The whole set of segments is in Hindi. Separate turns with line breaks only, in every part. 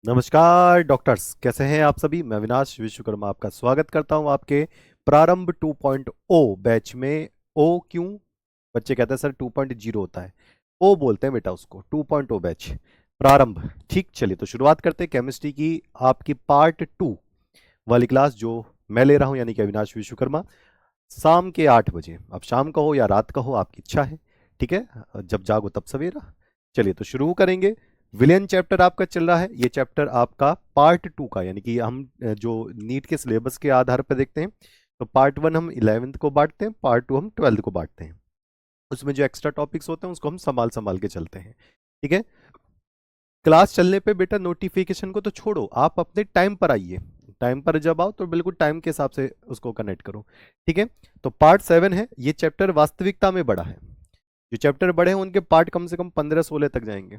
नमस्कार डॉक्टर्स, कैसे हैं आप सभी। मैं अविनाश विश्वकर्मा आपका स्वागत करता हूं आपके प्रारंभ 2.0 बैच में। ओ क्यों? बच्चे कहते हैं सर 2.0 होता है, ओ बोलते हैं बेटा उसको। 2.0 बैच प्रारंभ। ठीक, चलिए तो शुरुआत करते हैं केमिस्ट्री की आपकी पार्ट 2 वाली क्लास जो मैं ले रहा हूं, यानी कि अविनाश विश्वकर्मा। शाम के 8 बजे, अब शाम का हो या रात का हो आपकी इच्छा है, ठीक है, जब जागो तब सवेरा। चलिए तो शुरू करेंगे। विलियन चैप्टर आपका चल रहा है, ये चैप्टर आपका पार्ट 2 का, यानी कि हम जो नीट के सिलेबस के आधार पर देखते हैं, तो पार्ट 1 हम 11वीं को बांटते हैं, पार्ट 2 हम 12वीं को बांटते हैं। उसमें जो एक्स्ट्रा टॉपिक्स होते हैं उसको हम संभाल संभाल के चलते हैं, ठीक है। क्लास चलने पे बेटा नोटिफिकेशन को तो छोड़ो, आप अपने टाइम पर आइए। टाइम पर जब आओ तो बिल्कुल टाइम के हिसाब से उसको कनेक्ट करो, ठीक है। तो पार्ट 7 है, ये चैप्टर वास्तविकता में बड़ा है। जो चैप्टर बड़े हैं उनके पार्ट कम से कम 15-16 तक जाएंगे,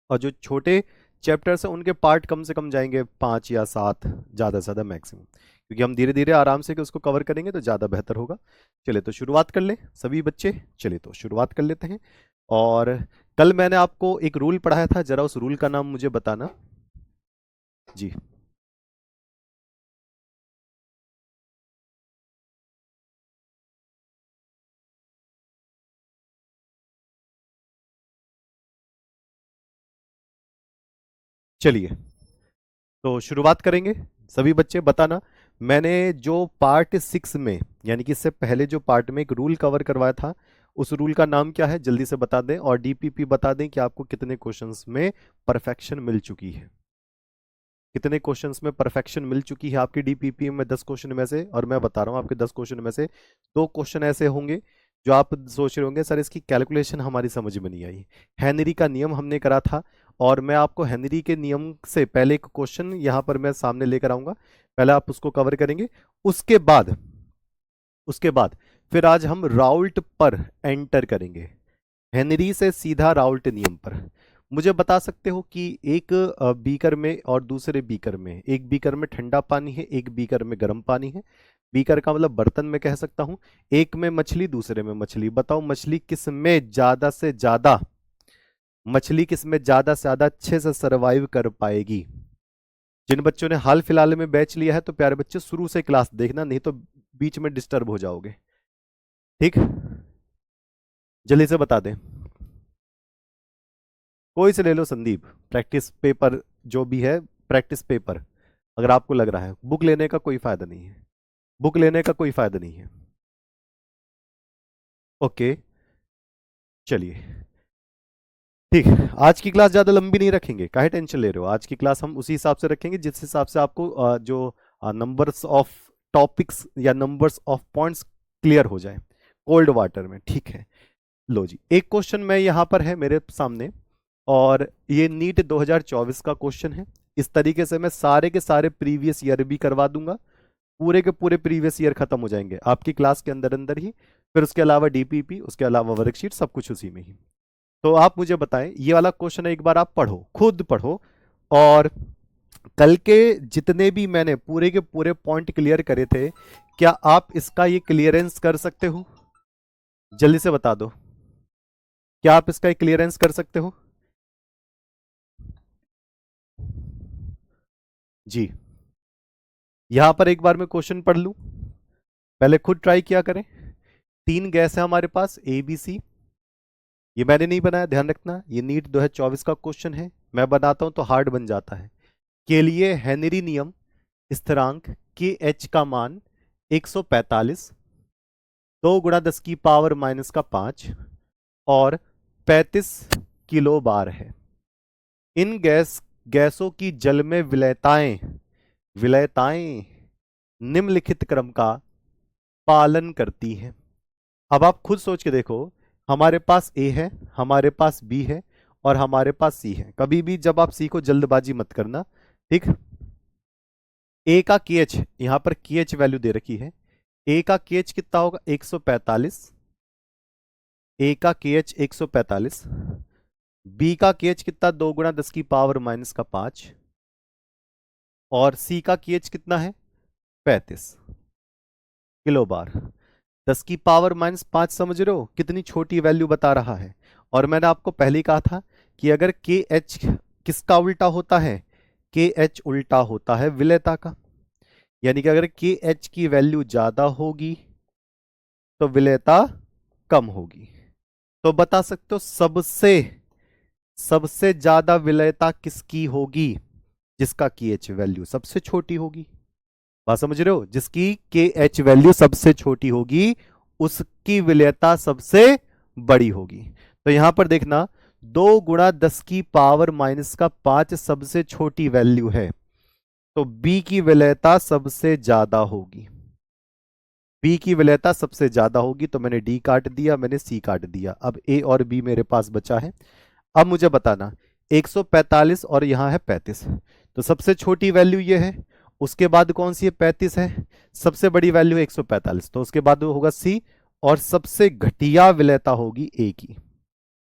और जो छोटे चैप्टर्स हैं उनके पार्ट कम से कम जाएंगे 5 या 7, ज़्यादा से ज़्यादा मैक्सिमम, क्योंकि हम धीरे धीरे आराम से उसको कवर करेंगे तो ज़्यादा बेहतर होगा। चलिए तो शुरुआत कर लें सभी बच्चे। चलिए तो शुरुआत कर लेते हैं। और कल मैंने आपको एक रूल पढ़ाया था, जरा उस रूल का नाम मुझे बताना जी। चलिए तो शुरुआत करेंगे, सभी बच्चे बताना। मैंने जो पार्ट 6 में, यानी कि इससे पहले जो पार्ट में एक रूल कवर करवाया था, उस रूल का नाम क्या है जल्दी से बता दें, और डीपीपी बता दें कि आपको कितने क्वेश्चंस में परफेक्शन मिल चुकी है। कितने क्वेश्चंस में परफेक्शन मिल चुकी है आपकी डीपीपी में 10 क्वेश्चन में से। और मैं बता रहा हूं आपके 10 क्वेश्चन में से 2 क्वेश्चन ऐसे होंगे जो आप सोच रहे होंगे सर इसकी कैलकुलेशन हमारी समझ में नहीं आई। हेनरी का नियम हमने करा था, और मैं आपको हेनरी के नियम से पहले एक क्वेश्चन यहां पर मैं सामने लेकर आऊंगा, पहले आप उसको कवर करेंगे। उसके बाद उसके बाद फिर आज हम राउल्ट पर एंटर करेंगे, हेनरी से सीधा राउल्ट नियम पर। मुझे बता सकते हो कि एक बीकर में और दूसरे बीकर में, एक बीकर में ठंडा पानी है, एक बीकर में गर्म पानी है। बीकर का मतलब बर्तन में कह सकता हूं। एक में मछली, दूसरे में मछली। बताओ मछली किस में ज्यादा से ज्यादा अच्छे से सरवाइव कर पाएगी। जिन बच्चों ने हाल फिलहाल में बैच लिया है तो प्यारे बच्चे शुरू से क्लास देखना, नहीं तो बीच में डिस्टर्ब हो जाओगे, ठीक। जल्दी से बता दें, कोई से ले लो संदीप, प्रैक्टिस पेपर जो भी है, प्रैक्टिस पेपर। अगर आपको लग रहा है बुक लेने का कोई फायदा नहीं है, बुक लेने का कोई फायदा नहीं है। ओके, चलिए ठीक है। आज की क्लास ज्यादा लंबी नहीं रखेंगे, काहे टेंशन ले रहे हो। आज की क्लास हम उसी हिसाब से रखेंगे जिस हिसाब से आपको जो नंबर्स ऑफ टॉपिक्स या नंबर्स ऑफ पॉइंट्स क्लियर हो जाए कोल्ड वाटर में, ठीक है। लो जी, एक क्वेश्चन मैं यहाँ पर है मेरे सामने, और ये नीट 2024 का क्वेश्चन है। इस तरीके से मैं सारे के सारे प्रीवियस ईयर भी करवा दूंगा, पूरे के पूरे प्रीवियस ईयर खत्म हो जाएंगे आपकी क्लास के अंदर अंदर ही। फिर उसके अलावा डीपीपी, उसके अलावा वर्कशीट, सब कुछ उसी में ही। तो आप मुझे बताएं, ये वाला क्वेश्चन है, एक बार आप पढ़ो, खुद पढ़ो, और कल के जितने भी मैंने पूरे के पूरे पॉइंट क्लियर करे थे, क्या आप इसका ये क्लियरेंस कर सकते हो? जल्दी से बता दो, क्या आप इसका क्लियरेंस कर सकते हो? जी, यहां पर एक बार मैं क्वेश्चन पढ़ लूं, पहले खुद ट्राई किया करें। 3 गैस है हमारे पास, ए बी सी। ये मैंने नहीं बनाया, ध्यान रखना, ये नीट 2024 का क्वेश्चन है। मैं बनाता हूं तो हार्ड बन जाता है। के लिए हेनरी नियम स्थिरांक के एच का मान 145, 2 × 10⁻⁵ और 35 किलो बार है। इन गैसों की जल में विलेयताएं विलेयताएं निम्नलिखित क्रम का पालन करती हैं। अब आप खुद सोच के देखो, हमारे पास ए है, हमारे पास बी है, और हमारे पास सी है। कभी भी जब आप सी को जल्दबाजी मत करना, ठीक। ए का के एच, यहां पर के एच वैल्यू दे रखी है। ए का के एच कितना होगा? 145। ए का के एच 145। बी का के एच कितना? 2 × 10⁻⁵ और सी का के एच कितना है? 35 किलो बार। 10⁻⁵ समझ रहे हो कितनी छोटी वैल्यू बता रहा है। और मैंने आपको पहले ही कहा था कि अगर के एच किसका उल्टा होता है, के एच उल्टा होता है विलेयता का, यानी कि अगर के एच की वैल्यू ज्यादा होगी तो विलेयता कम होगी। तो बता सकते हो सबसे सबसे ज्यादा विलेयता किसकी होगी? जिसका के एच वैल्यू सबसे छोटी होगी। बात समझ रहे हो? जिसकी के एच वैल्यू सबसे छोटी होगी उसकी विलेयता सबसे बड़ी होगी। तो यहां पर देखना, 2 × 10⁻⁵ सबसे छोटी वैल्यू है, तो बी की विलेयता सबसे ज्यादा होगी। बी की विलेयता सबसे ज्यादा होगी, तो मैंने डी काट दिया, मैंने सी काट दिया। अब ए और बी मेरे पास बचा है। अब मुझे बताना 145 और यहां है 35, तो सबसे छोटी वैल्यू ये है, उसके बाद कौन सी है? 35 है। सबसे बड़ी वैल्यू है 145, तो उसके बाद होगा सी, और सबसे घटिया विलेयता होगी ए की।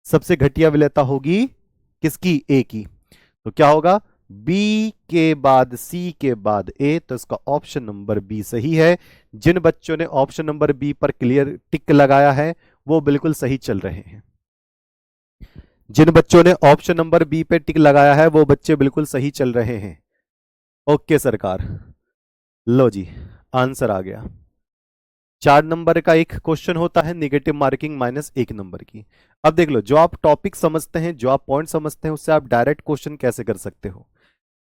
सबसे घटिया विलेयता होगी किसकी? ए की। तो क्या होगा? बी के बाद सी के बाद ए, तो इसका ऑप्शन नंबर बी सही है। जिन बच्चों ने ऑप्शन नंबर बी पर क्लियर टिक लगाया है वो बिल्कुल सही चल रहे हैं। जिन बच्चों ने ऑप्शन नंबर बी पे टिक लगाया है वो बच्चे बिल्कुल सही चल रहे हैं। ओके सरकार, लो जी, आंसर आ गया। 4 नंबर का एक क्वेश्चन होता है निगेटिव मार्किंग -1 नंबर की। अब देख लो, जो आप टॉपिक समझते हैं, जो आप पॉइंट समझते हैं, उससे आप डायरेक्ट क्वेश्चन कैसे कर सकते हो।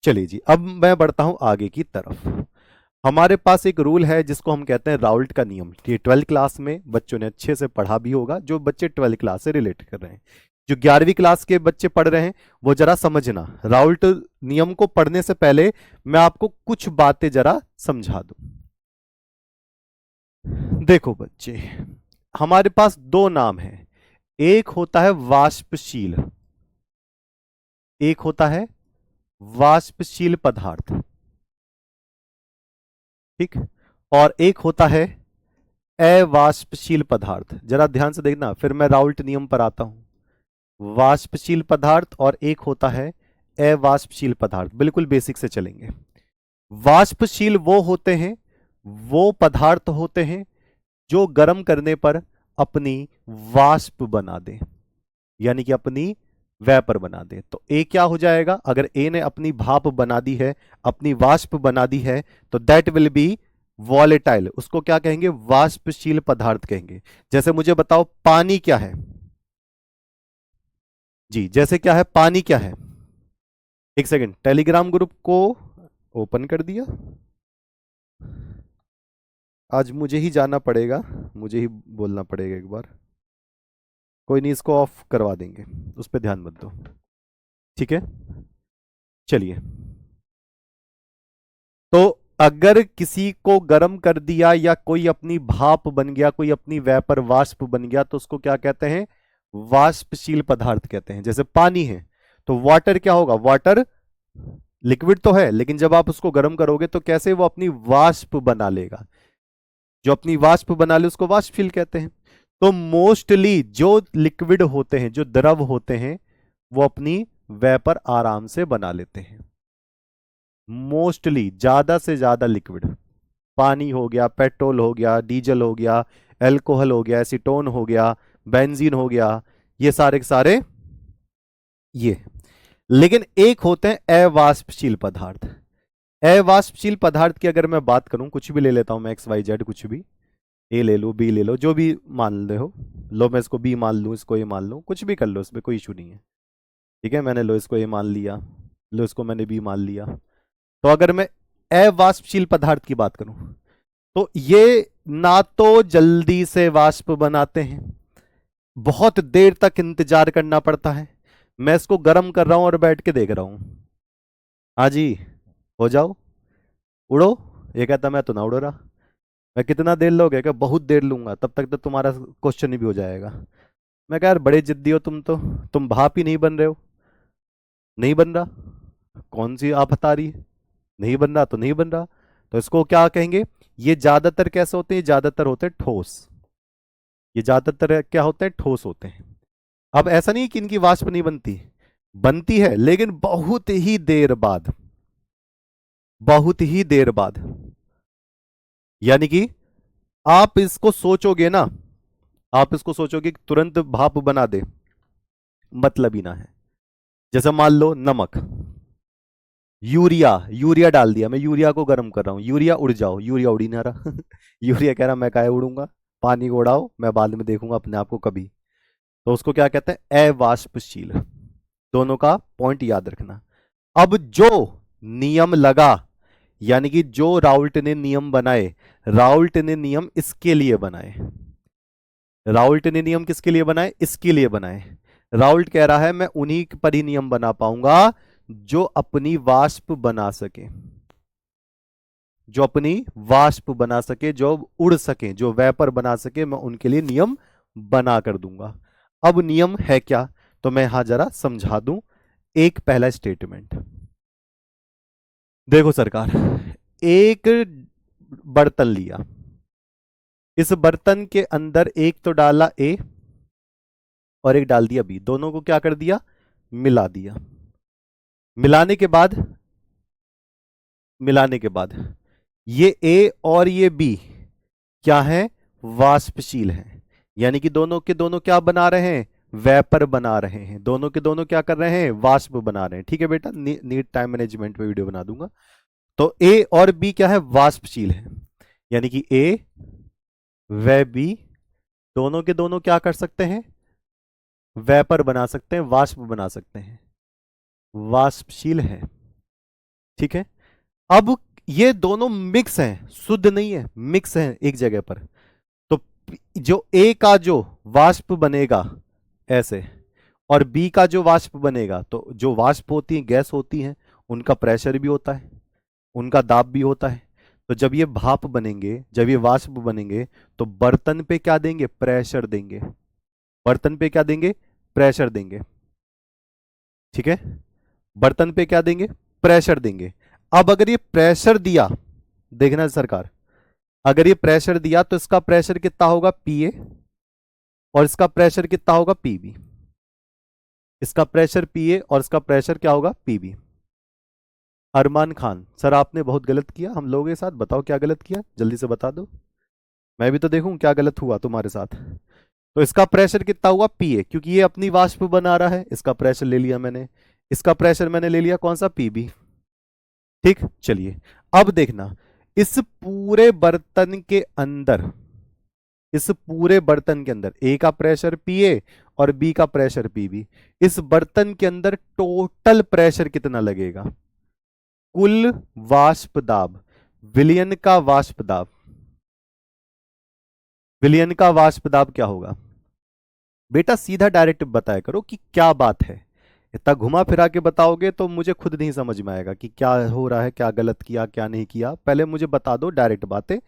चलिए जी, अब मैं बढ़ता हूं आगे की तरफ। हमारे पास एक रूल है जिसको हम कहते हैं राउल्ट का नियम। ये 12th क्लास में बच्चों ने अच्छे से पढ़ा भी होगा, जो बच्चे 12th क्लास से रिलेट कर रहे हैं। जो 11वीं क्लास के बच्चे पढ़ रहे हैं वो जरा समझना, राउल्ट नियम को पढ़ने से पहले मैं आपको कुछ बातें जरा समझा दूं। देखो बच्चे, हमारे पास दो नाम हैं। एक होता है वाष्पशील, एक होता है वाष्पशील पदार्थ, ठीक, और एक होता है अवाष्पशील पदार्थ। जरा ध्यान से देखना, फिर मैं राउल्ट नियम पर आता हूं। वाष्पशील पदार्थ और एक होता है अवाष्पशील पदार्थ। बिल्कुल बेसिक से चलेंगे। वाष्पशील वो होते हैं, वो पदार्थ होते हैं जो गर्म करने पर अपनी वाष्प बना दे, यानी कि अपनी वेपर बना दे। तो ए क्या हो जाएगा? अगर ए ने अपनी भाप बना दी है, अपनी वाष्प बना दी है, तो दैट विल बी वॉलेटाइल। उसको क्या कहेंगे? वाष्पशील पदार्थ कहेंगे। जैसे मुझे बताओ पानी क्या है जी? जैसे क्या है? पानी क्या है? एक सेकंड, टेलीग्राम ग्रुप को ओपन कर दिया। आज मुझे ही जाना पड़ेगा, मुझे ही बोलना पड़ेगा एक बार। कोई नहीं, इसको ऑफ करवा देंगे, उस पर ध्यान मत दो, ठीक है? चलिए, तो अगर किसी को गर्म कर दिया या कोई अपनी भाप बन गया, कोई अपनी वेपर वाष्प बन गया, तो उसको क्या कहते हैं? वाष्पशील पदार्थ कहते हैं। जैसे पानी है तो वाटर क्या होगा? वाटर लिक्विड तो है, लेकिन जब आप उसको गर्म करोगे तो कैसे वो अपनी वाष्प बना लेगा। जो अपनी वाष्प बना ले उसको वाष्पशील कहते हैं। तो मोस्टली जो लिक्विड होते हैं, जो द्रव होते हैं, वो अपनी वेपर आराम से बना लेते हैं। मोस्टली, ज्यादा से ज्यादा लिक्विड, पानी हो गया, पेट्रोल हो गया, डीजल हो गया, एल्कोहल हो गया, एसीटोन हो गया, बेंजीन हो गया, ये सारे के सारे ये। लेकिन एक होते हैं अवाष्पशील पदार्थ। अवाष्पशील पदार्थ की अगर मैं बात करूं, कुछ भी ले लेता हूं मैं, एक्स वाई जेड कुछ भी, ए ले लो, बी ले लो, जो भी मान ले हो। लो मैं इसको बी मान लूं, इसको ए मान लूं, कुछ भी कर लो, इसमें कोई इशू नहीं है, ठीक है? मैंने लो इसको ए मान लिया, लो इसको मैंने बी मान लिया। तो अगर मैं अवाष्पशील पदार्थ की बात करूं, तो ये ना तो जल्दी से वाष्प बनाते हैं, बहुत देर तक इंतजार करना पड़ता है। मैं इसको गर्म कर रहा हूं और बैठ के देख रहा हूं, हाँ जी हो जाओ, उड़ो। ये कहता मैं तो ना उड़ रहा। मैं कितना देर लोगे? क्या बहुत देर लूंगा, तब तक तो तुम्हारा क्वेश्चन ही भी हो जाएगा। मैं कह यार बड़े जिद्दी हो तुम तो, तुम भाप ही नहीं बन रहे हो। नहीं बन रहा, कौन सी आप बता रही है? नहीं बन रहा तो नहीं बन रहा। तो इसको क्या कहेंगे? ये ज्यादातर कैसे होते हैं? ज्यादातर होते हैं ठोस। ये ज्यादातर क्या होते हैं? ठोस होते हैं। अब ऐसा नहीं कि इनकी वाष्प नहीं बनती, बनती है, लेकिन बहुत ही देर बाद, बहुत ही देर बाद। यानी कि आप इसको सोचोगे ना, आप इसको सोचोगे कि तुरंत भाप बना दे, मतलब ही ना है। जैसे मान लो नमक, यूरिया, यूरिया डाल दिया, मैं यूरिया को गर्म कर रहा हूँ, यूरिया उड़ जाओ, यूरिया उड़ ही ना रहा यूरिया कह रहा मैं काहे उड़ूंगा, पानी को उड़ाओ, मैं बाद में देखूंगा अपने आप को कभी। तो उसको क्या कहते हैं, अवाष्पशील। दोनों का पॉइंट याद रखना। अब जो नियम लगा, यानी कि जो राउल्ट ने नियम बनाए, राउल्ट ने नियम इसके लिए बनाए, राउल्ट ने नियम किसके लिए बनाए, इसके लिए बनाए। राउल्ट कह रहा है मैं उन्हीं पर ही नियम बना पाऊंगा जो अपनी वाष्प बना सके, जो अपनी वाष्प बना सके, जो उड़ सके, जो वेपर बना सके, मैं उनके लिए नियम बना कर दूंगा। अब नियम है क्या, तो मैं यहां जरा समझा दूं। एक पहला स्टेटमेंट देखो सरकार, एक बर्तन लिया, इस बर्तन के अंदर एक तो डाला ए और एक डाल दिया बी, दोनों को क्या कर दिया, मिला दिया। मिलाने के बाद, मिलाने के बाद ये ए और ये बी क्या है, वाष्पशील है, यानी कि दोनों के दोनों क्या बना रहे हैं, वेपर बना रहे हैं, दोनों के दोनों क्या कर रहे हैं, वाष्प बना रहे हैं। ठीक है बेटा, नीट टाइम मैनेजमेंट पे वीडियो बना दूंगा। तो ए और बी क्या है, वाष्पशील है, यानी कि ए व बी दोनों के दोनों क्या कर सकते हैं, वेपर बना सकते हैं, वाष्प बना सकते हैं, वाष्पशील है। ठीक है, अब ये दोनों मिक्स हैं, शुद्ध नहीं है, मिक्स हैं एक जगह पर। तो जो ए का जो वाष्प बनेगा ऐसे, और बी का जो वाष्प बनेगा, तो जो वाष्प होती है, गैस होती है, उनका प्रेशर भी होता है, उनका दाब भी होता है। तो जब ये भाप बनेंगे, जब ये वाष्प बनेंगे, तो बर्तन पे क्या देंगे, प्रेशर देंगे, बर्तन पे क्या देंगे, प्रेशर देंगे। ठीक है, बर्तन पे क्या देंगे, प्रेशर देंगे। अब अगर ये प्रेशर दिया, देखना सरकार, अगर ये प्रेशर दिया तो इसका प्रेशर कितना होगा, पीए, और इसका प्रेशर कितना होगा, पीबी। इसका प्रेशर पीए और इसका प्रेशर क्या होगा, पीबी। अरमान खान सर, आपने बहुत गलत किया हम लोगों के साथ, बताओ क्या गलत किया, जल्दी से बता दो, मैं भी तो देखूं क्या गलत हुआ तुम्हारे साथ। तो इसका प्रेशर कितना हुआ, पीए, क्योंकि ये अपनी वाष्प बना रहा है, इसका प्रेशर ले लिया मैंने, इसका प्रेशर मैंने ले लिया कौन सा, पीबी। ठीक, चलिए अब देखना, इस पूरे बर्तन के अंदर, इस पूरे बर्तन के अंदर ए का प्रेशर पीए और बी का प्रेशर पीबी, इस बर्तन के अंदर टोटल प्रेशर कितना लगेगा, कुल वाष्प दाब, विलयन का वाष्प दाब, विलयन का वाष्प दाब क्या होगा। बेटा सीधा डायरेक्ट बताया करो कि क्या बात है, इतना घुमा फिरा के बताओगे तो मुझे खुद नहीं समझ में आएगा कि क्या हो रहा है, क्या गलत किया क्या नहीं किया। पहले मुझे बता दो डायरेक्ट बातें,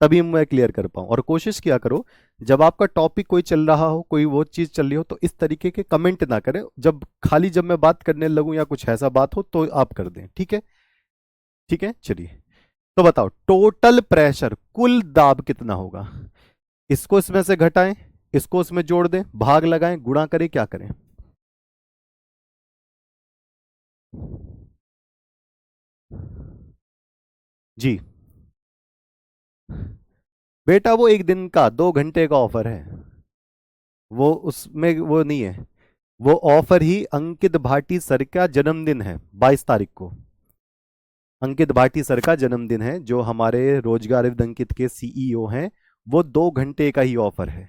तभी मैं क्लियर कर पाऊं। और कोशिश किया करो जब आपका टॉपिक कोई चल रहा हो, कोई वो चीज चल रही हो, तो इस तरीके के कमेंट ना करें, जब खाली जब मैं बात करने लगूं या कुछ ऐसा बात हो तो आप कर दें। ठीक है, ठीक है, चलिए तो बताओ टोटल प्रेशर, कुल दाब कितना होगा, इसको इसमें से घटाएं, इसको इसमें जोड़ दें, भाग लगाएं, गुणा करें, क्या करें। जी बेटा, वो एक दिन का 2 घंटे का ऑफर है, वो उसमें वो नहीं है, वो ऑफर ही अंकित भाटी सर का जन्मदिन है 22 तारीख को, अंकित भाटी सर का जन्मदिन है, जो हमारे रोजगार विद अंकित के सीईओ हैं। वो 2 घंटे का ही ऑफर है।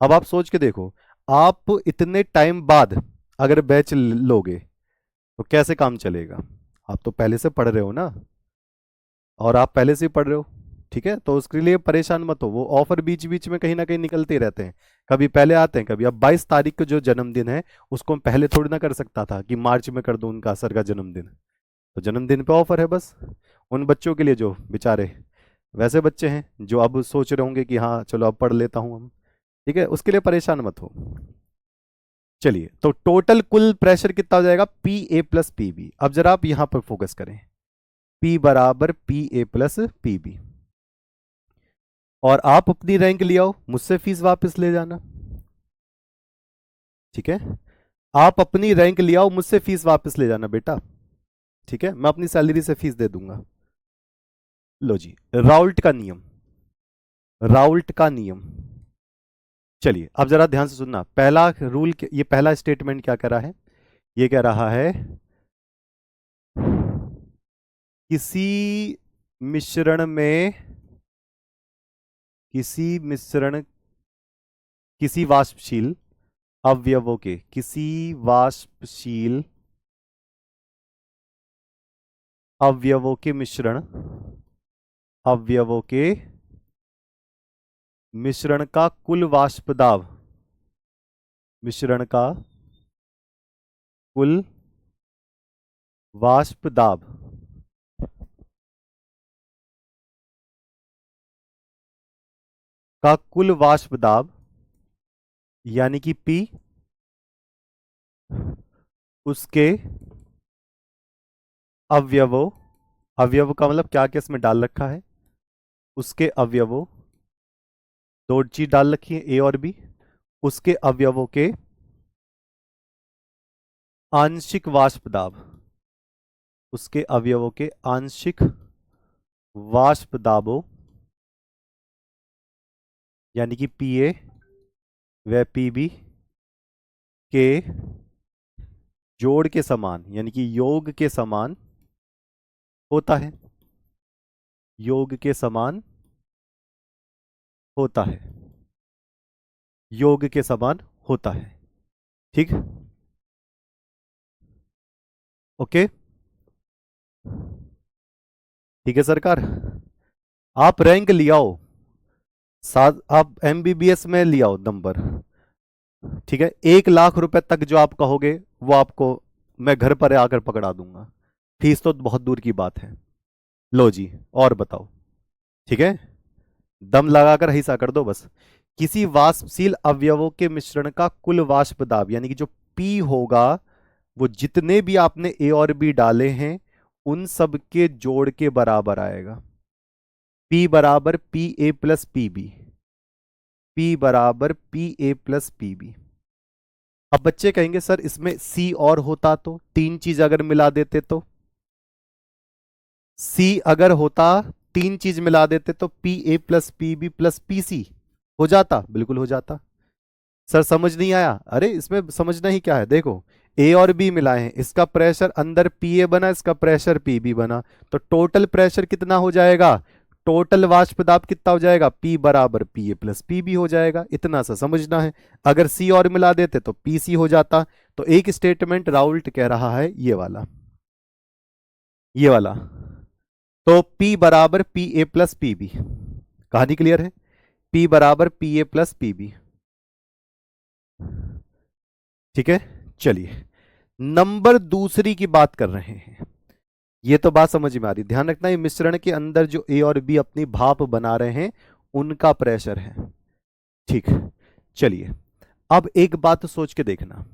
अब आप सोच के देखो, आप इतने टाइम बाद अगर बैच लोगे तो कैसे काम चलेगा। आप तो पहले से पढ़ रहे हो ना, और आप पहले से ही पढ़ रहे हो, ठीक है, तो उसके लिए परेशान मत हो, वो ऑफर बीच बीच में कहीं ना कहीं निकलते ही रहते हैं, कभी पहले आते हैं कभी। अब 22 तारीख को जो जन्मदिन है उसको मैं पहले थोड़ी ना कर सकता था कि मार्च में कर दूं उनका सर का जन्मदिन। तो जन्मदिन पे ऑफर है बस, उन बच्चों के लिए जो बेचारे वैसे बच्चे हैं जो अब सोच रहे होंगे कि हाँ चलो अब पढ़ लेता हूँ हम, ठीक है, उसके लिए परेशान मत हो। चलिए तो टोटल कुल प्रेशर कितना हो जाएगा, P A plus P B. अब जरा आप यहां पर फोकस करें, P बराबर P A plus P B, और आप अपनी रैंक ले आओ, मुझसे फीस वापस ले जाना। ठीक है, आप अपनी रैंक ले आओ, मुझसे फीस वापस ले जाना बेटा। ठीक है, मैं अपनी सैलरी से फीस दे दूंगा। लो जी, राउल्ट का नियम, राउल्ट का नियम। चलिए अब जरा ध्यान से सुनना, पहला रूल, ये पहला स्टेटमेंट क्या कह रहा है, ये कह रहा है किसी मिश्रण में किसी वाष्पशील अवयवों के किसी वाष्पशील अवयवों के मिश्रण का कुल वाष्प दाब मिश्रण का कुल वाष्प दाब का कुल वाष्प दाब यानी कि P उसके अवयवों अवयव का मतलब क्या क्या इसमें डाल रखा है, उसके अवयवों, दो चीज डाल रखी है A और B, उसके अवयवों के आंशिक वाष्प दाब, उसके अवयवों के आंशिक वाष्प दाबों यानी कि PA व PB के जोड़ के समान यानी कि योग के समान होता है, योग के समान होता है, योग के समान होता है। ठीक, ओके, ठीक है सरकार। आप रैंक लियाओ, साथ आप MBBS में लियाओ नंबर, ठीक है। 1 लाख रुपए तक जो आप कहोगे वो आपको मैं घर पर आकर पकड़ा दूंगा, फीस तो बहुत दूर की बात है। लो जी, और बताओ, ठीक है, दम लगाकर हिस्सा कर दो बस। किसी वाष्पशील अवयवों के मिश्रण का कुल वाष्प दाब यानी कि जो P होगा वो जितने भी आपने A और B डाले हैं उन सब के जोड़ के बराबर आएगा। P बराबर PA प्लस PB, P बराबर PA प्लस PB। अब बच्चे कहेंगे सर इसमें C और होता तो, तीन चीज अगर मिला देते तो, C अगर होता तीन चीज मिला देते तो PA plus PB plus PC हो जाता, बिल्कुल हो जाता। सर समझ नहीं आया, अरे इसमें समझना ही क्या है, देखो A और B मिलाए हैं, इसका प्रेशर अंदर PA बना, इसका प्रेशर PB बना, तो टोटल प्रेशर कितना हो जाएगा, टोटल वाष्प दाब कितना हो जाएगा, P बराबर PA प्लस PB हो जाएगा। इतना सा समझना है। अगर C और मिला देते तो PC हो जाता। तो एक स्टेटमेंट राउल्ट कह रहा है ये वाला, ये वाला, तो P बराबर PA प्लस PB, कहानी क्लियर है, P बराबर PA प्लस PB। ठीक है, चलिए नंबर दूसरी की बात कर रहे हैं। ये तो बात समझ में आ रही, ध्यान रखना ये मिश्रण के अंदर जो A और B अपनी भाप बना रहे हैं उनका प्रेशर है। ठीक, चलिए अब एक बात सोच के देखना,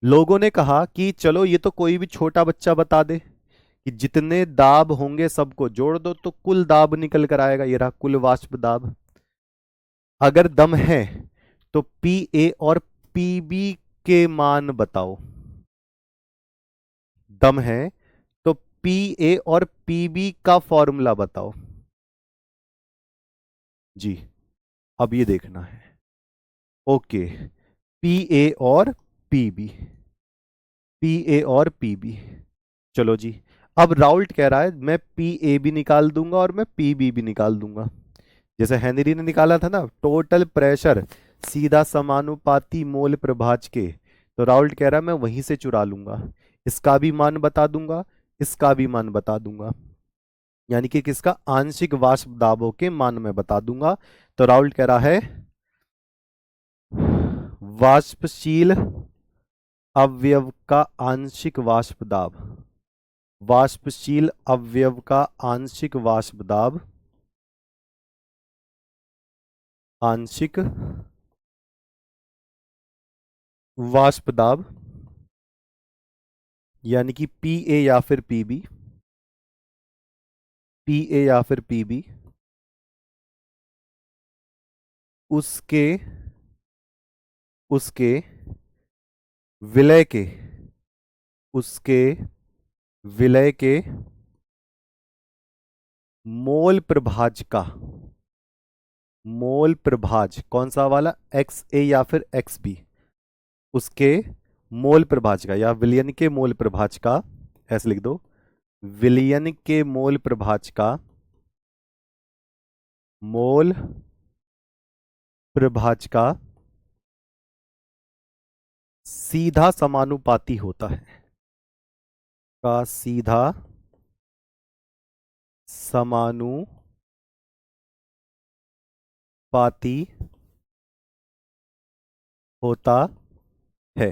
लोगों ने कहा कि चलो ये तो कोई भी छोटा बच्चा बता दे कि जितने दाब होंगे सबको जोड़ दो तो कुल दाब निकल कर आएगा, ये रहा कुल वाष्प दाब। अगर दम है तो PA और PB के मान बताओ, दम है तो PA और PB का फॉर्मूला बताओ जी। अब ये देखना है, ओके, PA और PB, PA और PB, चलो जी। अब राउल्ट कह रहा है मैं PA भी निकाल दूंगा और मैं PB भी निकाल दूंगा, जैसे हेनरी ने निकाला था ना, टोटल प्रेशर सीधा समानुपाती मोल प्रभाज के, तो राउल्ट कह रहा है मैं वहीं से चुरा लूंगा, इसका भी मान बता दूंगा, इसका भी मान बता दूंगा, यानी कि किसका, आंशिक वाष्प दाबों के मान में बता दूंगा। तो राउल्ट कह रहा है वाष्पशील अवयव का आंशिक वाष्प दाब, वाष्पशील अवयव का आंशिक वाष्प दाब, आंशिक वाष्प दाब यानी कि PA या फिर PB, PA या फिर PB, उसके उसके विलय के, उसके विलय के मोल प्रभाज का, मोल प्रभाज कौन सा वाला, XA या फिर XB, उसके मोल प्रभाज का या विलयन के मोल प्रभाज का, ऐसे लिख दो, विलयन के मोल प्रभाज का मोल प्रभाज का सीधा समानुपाती होता है, का सीधा समानुपाती होता है,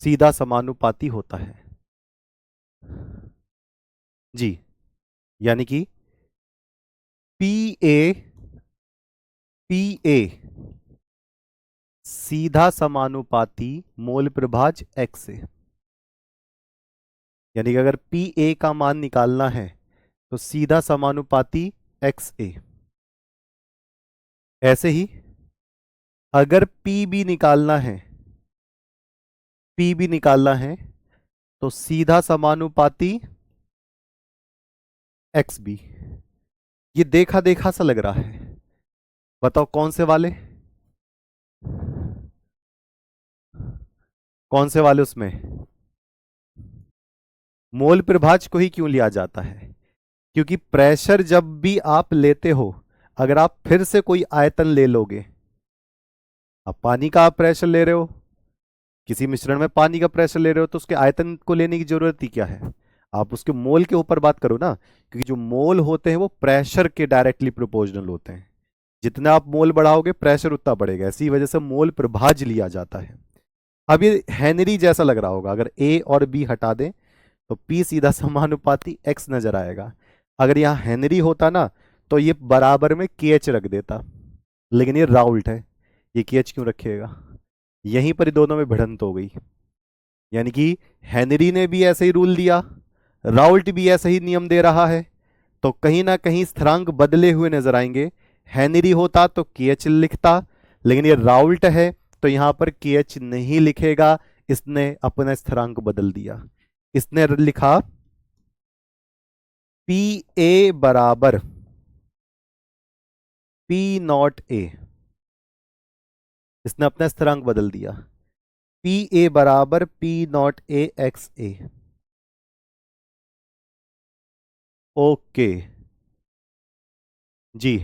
सीधा समानुपाती होता है जी। यानी कि पी ए सीधा समानुपाती मोल प्रभाज एक्स से। यानी कि अगर पी ए का मान निकालना है तो सीधा समानुपाती एक्स ए। ऐसे ही अगर पी बी निकालना है, पी बी निकालना है तो सीधा समानुपाती एक्स बी। ये देखा देखा सा लग रहा है, बताओ कौन से वाले, कौन से वाले उसमें मोल प्रभाज को ही क्यों लिया जाता है? क्योंकि प्रेशर जब भी आप लेते हो, अगर आप फिर से कोई आयतन ले लोगे, अब पानी का आप प्रेशर ले रहे हो, किसी मिश्रण में पानी का प्रेशर ले रहे हो, तो उसके आयतन को लेने की जरूरत ही क्या है? आप उसके मोल के ऊपर बात करो ना, क्योंकि जो मोल होते हैं वो प्रेशर के डायरेक्टली प्रोपोर्शनल होते हैं। जितना आप मोल बढ़ाओगे प्रेशर उतना बढ़ेगा, इसी वजह से मोल प्रभाज लिया जाता है। अब ये हेनरी जैसा लग रहा होगा, अगर ए और बी हटा दें तो पी सीधा समानुपाती एक्स नजर आएगा। अगर यहाँ हेनरी होता ना तो ये बराबर में के एच रख देता, लेकिन ये राउल्ट है, ये के एच क्यों रखिएगा? यहीं पर ही दोनों में भिड़ंत हो गई। यानी कि हेनरी ने भी ऐसे ही रूल दिया, राउल्ट भी ऐसा ही नियम दे रहा है, तो कहीं ना कहीं स्थिरांक बदले हुए नजर आएंगे। हेनरी होता तो के एच लिखता, लेकिन ये राउल्ट है तो यहां पर के एच नहीं लिखेगा, इसने अपना स्थिरांक बदल दिया। इसने लिखा पी ए बराबर पी नॉट ए, इसने अपना स्थिरांक बदल दिया, पी ए बराबर P not A X A. Okay जी।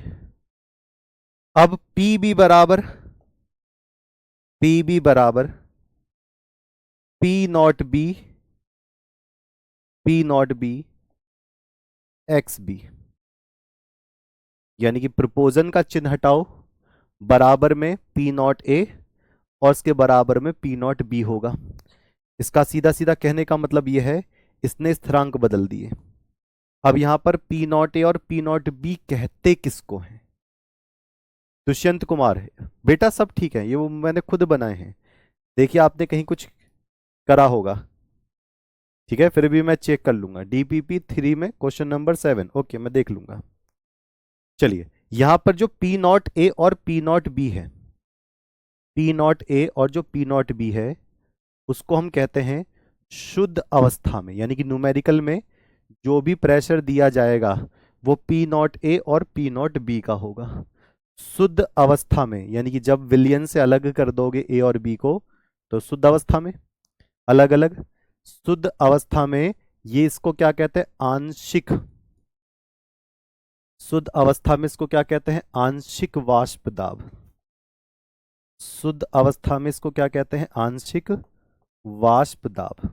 अब पी बी बराबर P not B X B. यानी कि प्रोपोजन का चिन्ह हटाओ, बराबर में पी नॉट ए और इसके बराबर में पी नॉट बी होगा। इसका सीधा सीधा कहने का मतलब यह है, इसने स्थिरांक बदल दिए। अब यहां पर पी नॉट ए और पी नॉट बी कहते किसको हैं? दुष्यंत कुमार है बेटा, सब ठीक है, ये वो मैंने खुद बनाए हैं। देखिए आपने कहीं कुछ करा होगा, ठीक है, फिर भी मैं चेक कर लूंगा। डीपीपी 3 में क्वेश्चन नंबर 7, ओके मैं देख लूंगा। चलिए यहां पर जो पी नॉट ए और पी नॉट बी है, पी नॉट ए और जो पी नॉट बी है उसको हम कहते हैं शुद्ध अवस्था में, यानी कि न्यूमेरिकल में जो भी प्रेशर दिया जाएगा वो पी नॉट ए और पी नॉट बी का होगा। शुद्ध अवस्था में यानी कि जब विलयन से अलग कर दोगे ए और बी को तो शुद्ध अवस्था में अलग अलग, शुद्ध अवस्था में ये इसको क्या कहते हैं? आंशिक। शुद्ध अवस्था में इसको क्या कहते हैं? आंशिक वाष्प दाब। शुद्ध अवस्था में इसको क्या कहते हैं? आंशिक वाष्प दाब।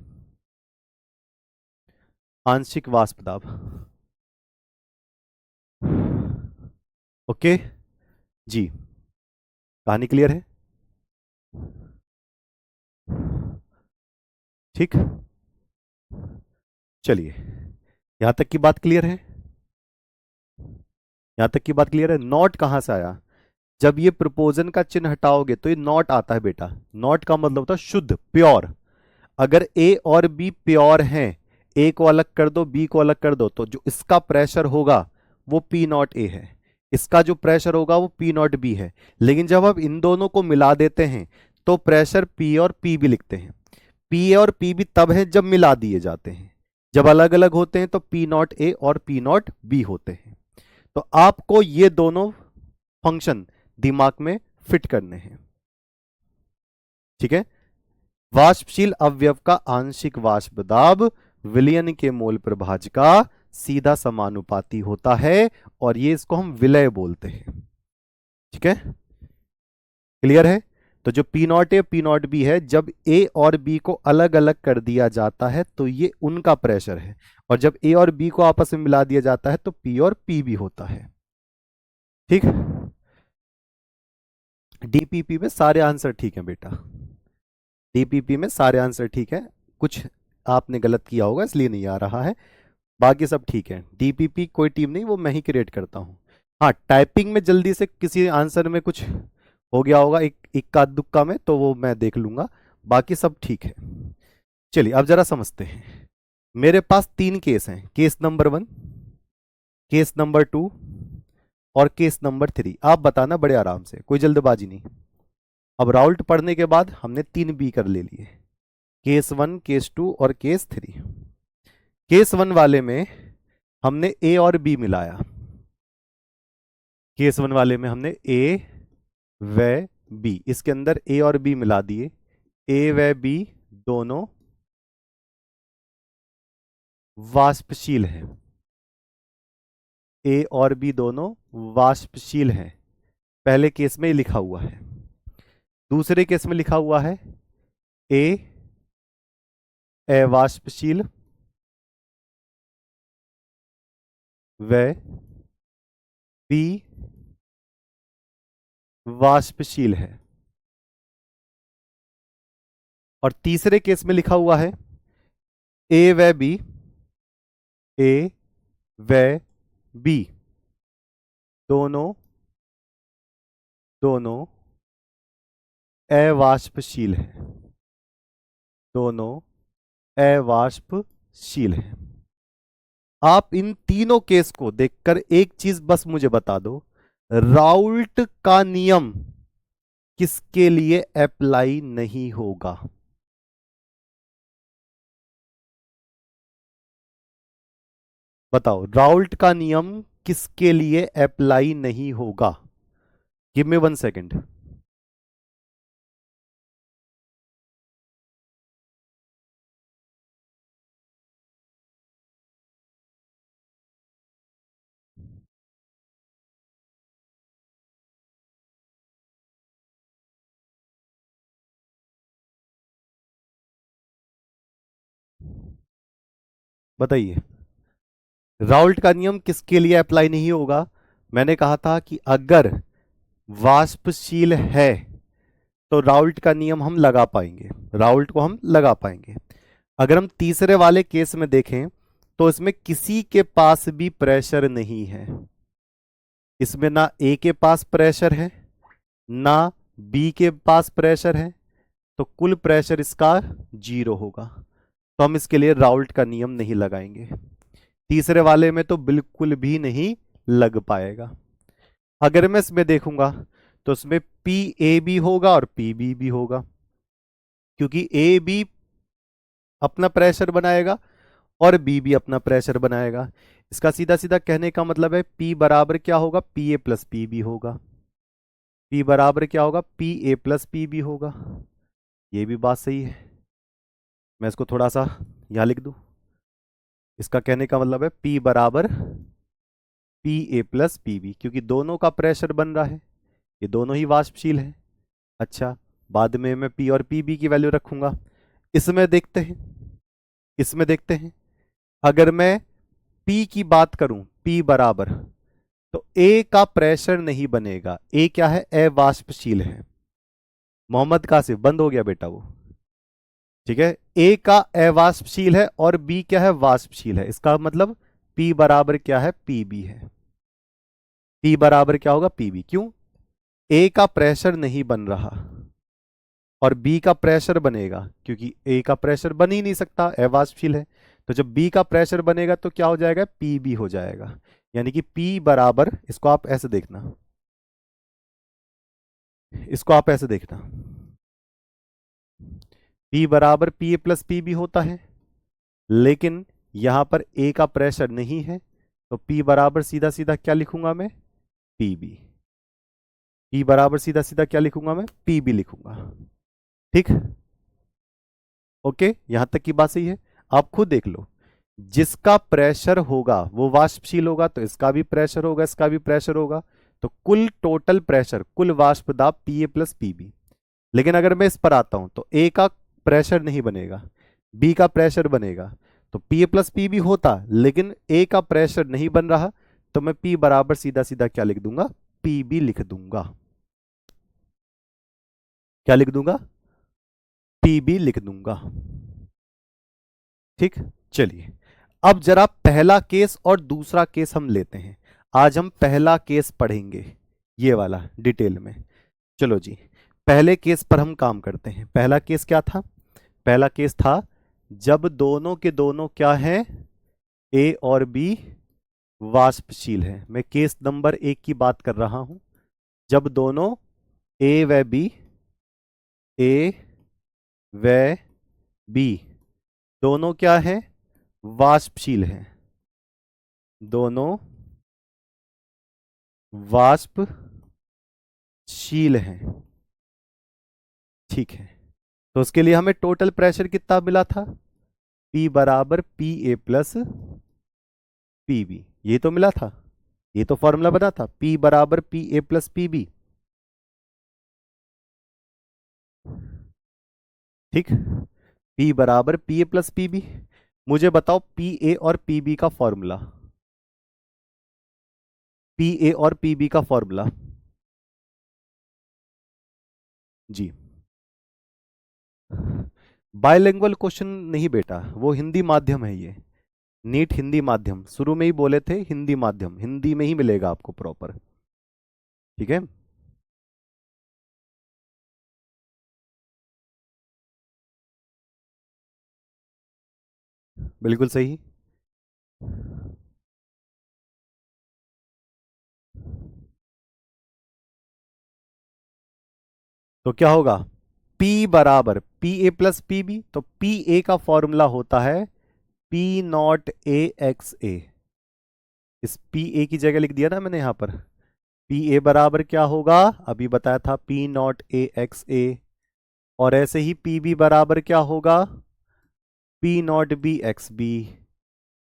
आंशिक वाष्प दाब। ओके जी, कहानी क्लियर है? ठीक, चलिए यहां तक की बात क्लियर है? यहां तक की बात क्लियर है? नॉट कहां से आया? जब ये प्रोपोजन का चिन्ह हटाओगे तो ये नॉट आता है बेटा। नॉट का मतलब होता है शुद्ध, प्योर। अगर ए और बी प्योर हैं, ए को अलग कर दो बी को अलग कर दो, तो जो इसका प्रेशर होगा वो पी नॉट ए है, इसका जो प्रेशर होगा वो पी नॉट बी है। लेकिन जब आप इन दोनों को मिला देते हैं तो प्रेशर पी और पी भी लिखते हैं। पी ए और पी बी तब है जब मिला दिए जाते हैं, जब अलग अलग होते हैं तो पी नॉट ए और पी नॉट बी होते हैं। तो आपको ये दोनों फंक्शन दिमाग में फिट करने हैं, ठीक है? वाष्पशील अवयव का आंशिक वाष्प दाब विलयन के मोल प्रभाज्य का सीधा समानुपाती होता है, और ये इसको हम विलय बोलते हैं। ठीक है, क्लियर है। तो जो P not A P not B है, जब ए और बी को अलग अलग कर दिया जाता है तो ये उनका प्रेशर है, और जब ए और बी को आपस में मिला दिया जाता है तो पी और पी भी होता है। ठीक, डीपीपी में सारे आंसर ठीक है बेटा, डीपीपी में सारे आंसर ठीक है, कुछ आपने गलत किया होगा इसलिए नहीं आ रहा है, बाकी सब ठीक है। डीपीपी कोई टीम नहीं, वो मैं ही क्रिएट करता हूँ। हाँ, टाइपिंग में जल्दी से किसी आंसर में कुछ हो गया होगा एक इक्का दुक्का में, तो वो मैं देख लूंगा, बाकी सब ठीक है। चलिए अब जरा समझते हैं। मेरे पास 3 केस हैं, केस नंबर 1, केस नंबर 2 और केस नंबर 3। आप बताना बड़े आराम से, कोई जल्दबाजी नहीं। अब राउल्ट पढ़ने के बाद हमने 3 बी कर ले लिए, केस 1, केस 2 और केस 3। केस 1 वाले में हमने ए और बी मिलाया, केस 1 वाले में हमने ए व बी, इसके अंदर ए और बी मिला दिए, ए व बी दोनों वाष्पशील हैं, ए और बी दोनों वाष्पशील हैं, पहले केस में लिखा हुआ है। दूसरे केस में लिखा हुआ है ए अवाष्पशील व बी वाष्पशील है, और तीसरे केस में लिखा हुआ है ए व बी, ए व बी दोनों दोनों अवाष्पशील है, दोनों अवाष्पशील है। आप इन तीनों केस को देखकर एक चीज बस मुझे बता दो, राउल्ट का नियम किसके लिए अप्लाई नहीं होगा? बताओ, राउल्ट का नियम किसके लिए अप्लाई नहीं होगा? Give me 1 second. बताइए, राउल्ट का नियम किसके लिए अप्लाई नहीं होगा? मैंने कहा था कि अगर वाष्पशील है तो राउल्ट का नियम हम लगा पाएंगे, राउल्ट को हम लगा पाएंगे। अगर हम तीसरे वाले केस में देखें तो इसमें किसी के पास भी प्रेशर नहीं है, इसमें ना ए के पास प्रेशर है ना बी के पास प्रेशर है, तो कुल प्रेशर इसका 0 होगा, तो हम इसके लिए राउल्ट का नियम नहीं लगाएंगे। तीसरे वाले में तो बिल्कुल भी नहीं लग पाएगा। अगर मैं इसमें देखूंगा तो इसमें पी ए भी होगा और पी बी भी होगा, क्योंकि ए बी अपना प्रेशर बनाएगा और बी भी अपना प्रेशर बनाएगा। इसका सीधा सीधा कहने का मतलब है पी बराबर क्या होगा? P A plus P B होगा। पी बराबर क्या होगा? P A plus P B होगा। ये भी बात सही है, मैं इसको थोड़ा सा यहां लिख दूं। इसका कहने का मतलब है पी बराबर P A plus P B, क्योंकि दोनों का प्रेशर बन रहा है, ये दोनों ही वाष्पशील है। अच्छा, बाद में मैं पी और पी बी की वैल्यू रखूंगा। इसमें देखते हैं, इसमें देखते हैं, अगर मैं P की बात करूं, P बराबर, तो A का प्रेशर नहीं बनेगा, A क्या है? अवाष्पशील है। मोहम्मद कासिफ बंद हो गया बेटा वो, ठीक है। A का अवाष्पशील है और B क्या है? वाष्पशील है। इसका मतलब P बराबर क्या है? PB है। P बराबर क्या होगा? PB। क्यों? A का प्रेशर नहीं बन रहा और B का प्रेशर बनेगा, क्योंकि A का प्रेशर बन ही नहीं सकता, अवाष्पशील है। तो जब B का प्रेशर बनेगा तो क्या हो जाएगा? PB हो जाएगा। यानी कि P बराबर, इसको आप ऐसे देखना, इसको आप ऐसे देखना, P बराबर P A plus P B होता है, लेकिन यहां पर A का प्रेशर नहीं है, तो P बराबर सीधा सीधा क्या लिखूंगा मैं? PB। P बराबर सीधा सीधा क्या लिखूंगा मैं? PB लिखूंगा। ठीक, ओके, यहां तक की बात सही है। आप खुद देख लो, जिसका प्रेशर होगा वो वाष्पशील होगा, तो इसका भी प्रेशर होगा, इसका भी प्रेशर होगा, तो कुल टोटल प्रेशर, कुल वाष्प दाब पीए प्लस पीबी। लेकिन अगर मैं इस पर आता हूं तो ए का प्रेशर नहीं बनेगा, बी का प्रेशर बनेगा। तो पी प्लस पी भी होता, लेकिन ए का प्रेशर नहीं बन रहा, तो मैं पी बराबर सीधा सीधा क्या लिख दूंगा, पी बी लिख दूंगा। क्या लिख दूंगा, पी बी लिख दूंगा। ठीक, चलिए अब जरा पहला केस और दूसरा केस हम लेते हैं। आज हम पहला केस पढ़ेंगे, ये वाला डिटेल में। चलो जी, पहले केस पर हम काम करते हैं। पहला केस क्या था, पहला केस था जब दोनों के दोनों क्या हैं, ए और बी वाष्पशील है। मैं केस नंबर 1 की बात कर रहा हूं, जब दोनों ए व बी, ए व बी दोनों क्या है, वाष्पशील है, दोनों वाष्पशील हैं। ठीक है, तो उसके लिए हमें टोटल प्रेशर कितना मिला था, P बराबर P A plus P B, ये तो मिला था, ये तो फॉर्मूला बना था, P बराबर P A plus P B. ठीक, P बराबर P A plus P B. मुझे बताओ पी ए और पी बी का फॉर्मूला, पी ए और पी बी का फॉर्मूला जी। बायलिंगुअल क्वेश्चन नहीं बेटा, वो हिंदी माध्यम है ये, नीट हिंदी माध्यम, शुरू में ही बोले थे हिंदी माध्यम, हिंदी में ही मिलेगा आपको प्रॉपर। ठीक है, बिल्कुल सही। तो क्या होगा, P बराबर P A plus P B, तो पी ए का फॉर्मूला होता है P not A X A. इस पी ए की जगह लिख दिया ना मैंने यहां पर, पी ए बराबर क्या होगा, अभी बताया था P not A X A. और ऐसे ही पी बी बराबर क्या होगा, P not B X B.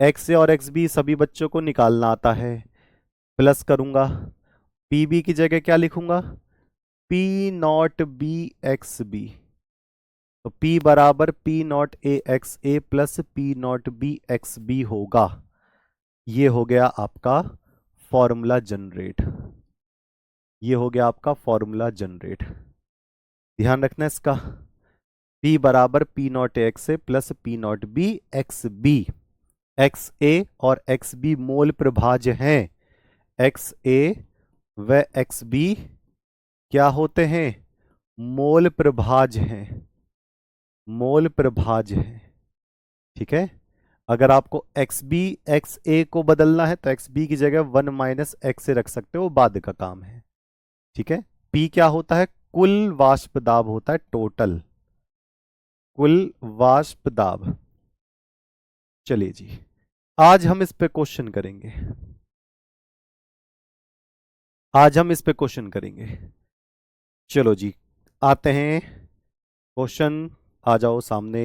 X A और एक्स बी सभी बच्चों को निकालना आता है, प्लस करूंगा, पी बी की जगह क्या लिखूंगा, P not B X B. तो P बराबर P not A X A plus P not B X B होगा। ये हो गया आपका फॉर्मूला जनरेट, ये हो गया आपका फॉर्मूला जनरेट। ध्यान रखना इसका, P बराबर P not A X A plus P not B X B. X A और एक्स बी मोल प्रभाज्य हैं, एक्स ए व एक्स बी क्या होते हैं, मोल प्रभाज्य हैं, मोल प्रभाज्य हैं। ठीक है, अगर आपको एक्स बी एक्स ए को बदलना है तो एक्स बी की जगह 1 माइनस एक्स से रख सकते हो, बाद का काम है। ठीक है, पी क्या होता है, कुल वाष्प दाब होता है, टोटल कुल वाष्प दाब। चलिए जी, आज हम इस पे क्वेश्चन करेंगे, आज हम इस पे क्वेश्चन करेंगे। चलो जी, आते हैं क्वेश्चन, आ जाओ सामने।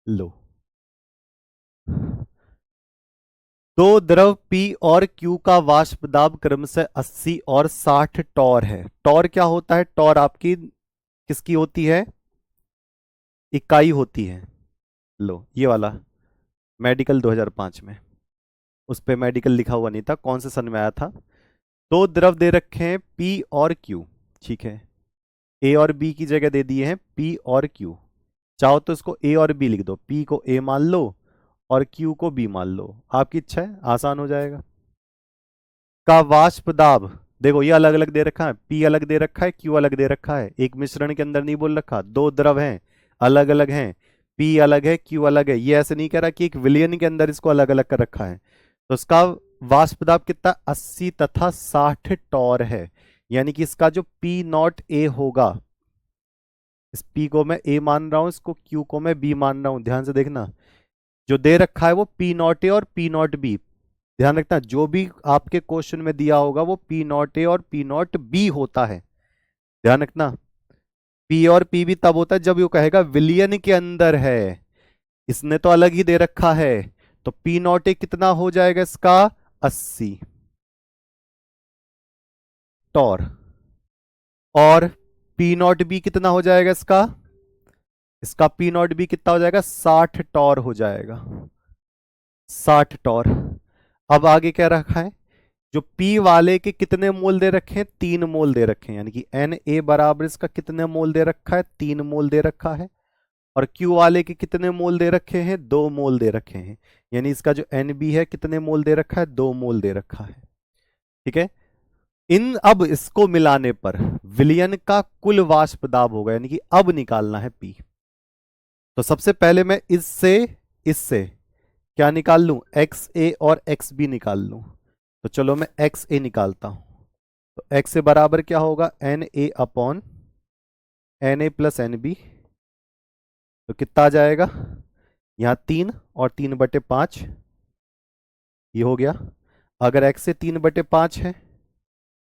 लो, दो द्रव P और Q का वाष्प दाब क्रमशः 80 और 60 टॉर है। टॉर क्या होता है, टॉर आपकी किसकी होती है, इकाई होती है। लो ये वाला मेडिकल 2005 में, उस पे मेडिकल लिखा हुआ नहीं था, कौन से सन में आया था। दो द्रव दे रखे हैं P और Q, ठीक है, A और B की जगह दे दिए हैं P और Q। चाहो तो इसको A और B लिख दो, P को A मान लो और Q को B मान लो, आपकी इच्छा है, आसान हो जाएगा। का वाष्प दाब देखो, ये अलग अलग दे रखा है, P अलग दे रखा है, Q अलग दे रखा है, एक मिश्रण के अंदर नहीं बोल रखा, दो द्रव हैं अलग अलग हैं, P अलग है Q अलग है, ये ऐसे नहीं कह रहा कि एक विलयन के अंदर इसको अलग अलग कर रखा है। तो इसका वाष्प दाब कितना, 80 तथा 60 टॉर है। यानी कि इसका जो P नॉट A होगा, इस P को मैं A मान रहा हूं, इसको Q को मैं B मान रहा हूं, ध्यान से देखना, जो दे रखा है वो P नॉट A और P नॉट B। ध्यान रखना, जो भी आपके क्वेश्चन में दिया होगा वो P नॉट A और P नॉट B होता है। ध्यान रखना, पी और पी भी तब होता है जब ये कहेगा विलियन के अंदर है। इसने तो अलग ही दे रखा है, तो पी नॉट ए कितना हो जाएगा इसका, 80 टॉर। और पी नॉट बी कितना हो जाएगा इसका, इसका पी नॉट बी कितना हो जाएगा, 60 टॉर हो जाएगा, 60 टॉर। अब आगे क्या रखा है, जो पी वाले के कितने मोल दे रखे हैं, 3 मोल दे रखे हैं, यानी कि एन ए बराबर इसका कितने मोल दे रखा है, 3 मोल दे रखा है। और क्यू वाले के कितने मोल दे रखे हैं, 2 मोल दे रखे हैं, यानी इसका जो एन बी है कितने मोल दे रखा है, 2 मोल दे रखा है। ठीक है, इन अब इसको मिलाने पर विलयन का कुल वाष्प दाब होगा, यानी कि अब निकालना है पी। तो सबसे पहले मैं इससे इससे क्या निकाल लूं, एक्स ए और एक्स बी निकाल लूं। तो चलो मैं एक्स ए निकालता हूं। तो एक्स ए बराबर क्या होगा, N A upon N A plus N B. तो कितना आ जाएगा, यहां 3 और 3/5 ये हो गया। अगर एक्स से 3/5 है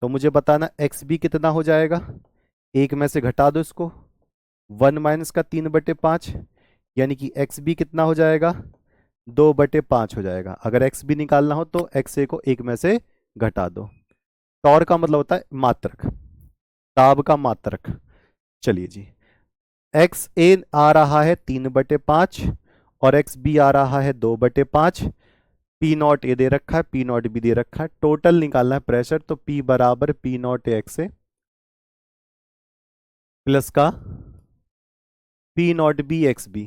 तो मुझे बताना एक्स बी कितना हो जाएगा, एक में से घटा दो इसको, 1 माइनस का 3/5, यानी कि एक्स बी कितना हो जाएगा, 2/5 हो जाएगा। अगर एक्स बी निकालना हो तो एक्स ए को एक में से घटा दो। टॉर का मतलब होता है मात्रक, दाब का मात्रक। चलिए जी, एक्स ए आ रहा है 3/5 और एक्स बी आ रहा है 2/5। पी नॉट ए दे रखा है, पी नॉट बी दे रखा है, टोटल निकालना है प्रेशर। तो पी बराबर P not X A plus का P not B X B.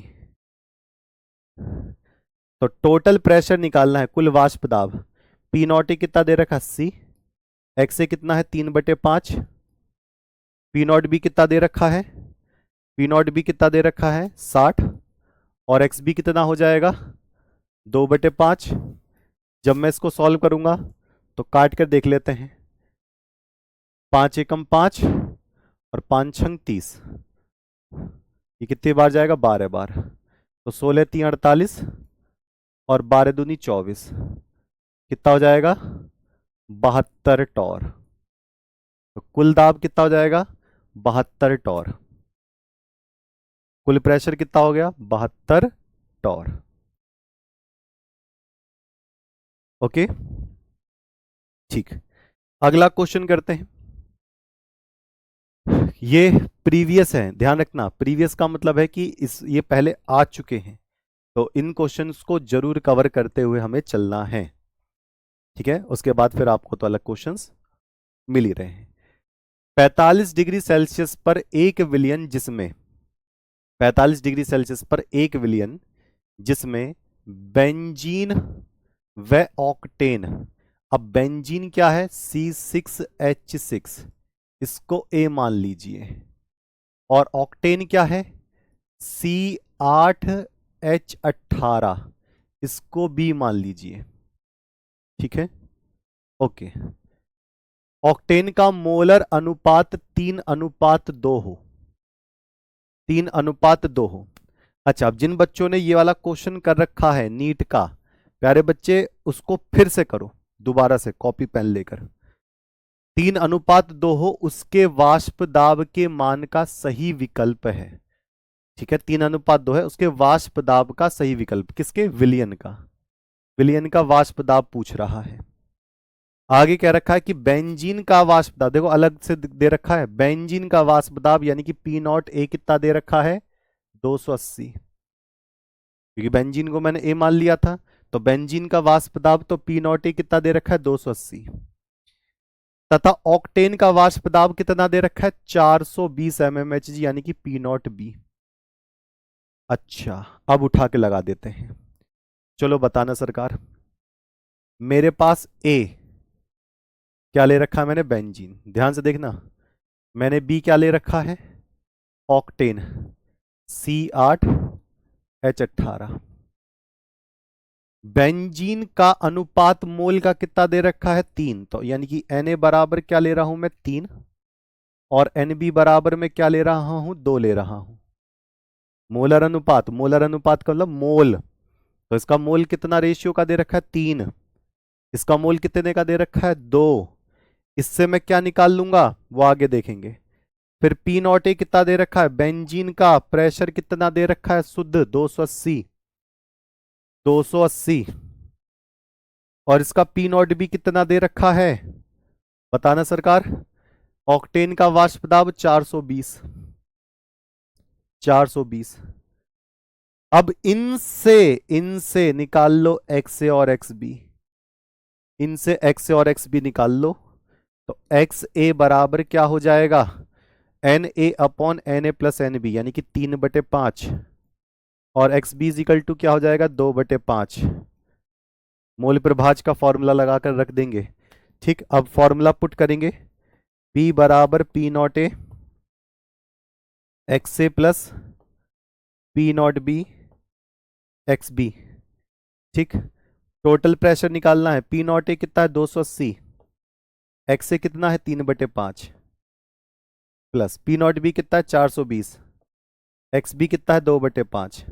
तो टोटल प्रेशर निकालना है, कुल वाष्प दाब। पी नॉट ए कितना दे रखा है, 80, एक्स ए कितना है 3/5, पी नॉट बी कितना दे रखा है, पी नॉट बी कितना दे रखा है 60, और एक्स बी कितना हो जाएगा 2/5। जब मैं इसको सॉल्व करूंगा तो काट कर देख लेते हैं, 5 एकम 5 और 5 छंग 30, ये कितनी बार जाएगा, 12 बार। तो 16 3 48 और 12 दूनी 24, कितना हो जाएगा 72 टॉर। तो कुल दाब कितना हो जाएगा 72 टॉर, कुल प्रेशर कितना हो गया 72 टॉर। ओके ठीक, अगला क्वेश्चन करते हैं। ये प्रीवियस है, ध्यान रखना, प्रीवियस का मतलब है कि ये पहले आ चुके हैं, तो इन क्वेश्चंस को जरूर कवर करते हुए हमें चलना है। ठीक है, उसके बाद फिर आपको तो अलग क्वेश्चंस मिल ही रहे हैं। 45 डिग्री सेल्सियस पर 1 विलियन जिसमें 45 डिग्री सेल्सियस पर 1 विलियन जिसमें बेंजीन व ऑक्टेन। अब बेंजीन क्या है, C6H6, इसको ए मान लीजिए, और ऑक्टेन क्या है, C8H18, इसको बी मान लीजिए। ठीक है, ओके। ऑक्टेन का मोलर अनुपात 3:2 हो, 3:2 हो। अच्छा, अब जिन बच्चों ने ये वाला क्वेश्चन कर रखा है नीट का, प्यारे बच्चे उसको फिर से करो दोबारा से कॉपी पेन लेकर। 3:2 हो उसके वाष्प दाब के मान का सही विकल्प है। ठीक है, 3:2 है उसके वाष्प दाब का सही विकल्प, किसके, विलियन का। विलियन का वाष्प दाब पूछ रहा है। आगे क्या रखा है कि बेंजीन का वाष्प दाब, देखो अलग से दे रखा है, बेंजीन का वाष्प दाब यानी कि पी नॉट ए कितना दे रखा है 280, क्योंकि बेंजीन को मैंने ए मान लिया था। तो बेंजीन का वाष्प दाब तो पी नॉट ए कितना दे रखा है 280, तथा ऑक्टेन का वाष्प दाब कितना दे रखा है 420 mmHg, यानी कि पी नॉट बी। अच्छा, अब उठा के लगा देते हैं। चलो बताना सरकार, मेरे पास ए क्या ले रखा है मैंने, बेंजीन, ध्यान से देखना। मैंने बी क्या ले रखा है, ऑक्टेन, C8H18। बेंजीन का अनुपात मोल का कितना दे रखा है 3, तो यानी कि Na बराबर क्या ले रहा हूं मैं 3, और Nb बराबर में क्या ले रहा हूं 2 ले रहा हूं। मोलर अनुपात, मोलर अनुपात का मतलब मोल, तो इसका मोल कितना रेशियो का दे रखा है 3, इसका मोल कितने का दे रखा है 2। इससे मैं क्या निकाल लूंगा वो आगे देखेंगे। फिर पी नॉट ए कितना दे रखा है, बेंजीन का प्रेशर कितना दे रखा है, शुद्ध 280, 280। और इसका पी नॉट भी कितना दे रखा है, बताना सरकार। ऑक्टेन का वाष्प दाब 420, 420। अब इनसे इनसे निकाल लो एक्स ए और एक्स बी, इनसे एक्स ए और एक्स बी निकाल लो। तो एक्स ए बराबर क्या हो जाएगा, N A upon N A plus N B, यानी कि 3/5। और एक्स बी इजिकल टू क्या हो जाएगा, 2/5। मोल प्रभाज का फॉर्मूला लगाकर रख देंगे। ठीक, अब फॉर्मूला पुट करेंगे, P बराबर P not A X A plus P not B X B. ठीक, टोटल प्रेशर निकालना है, पी नॉट ए कितना है 280, एक्स ए कितना है 3/5, प्लस पी नॉट बी कितना है 420, एक्स बी कितना है 2/5।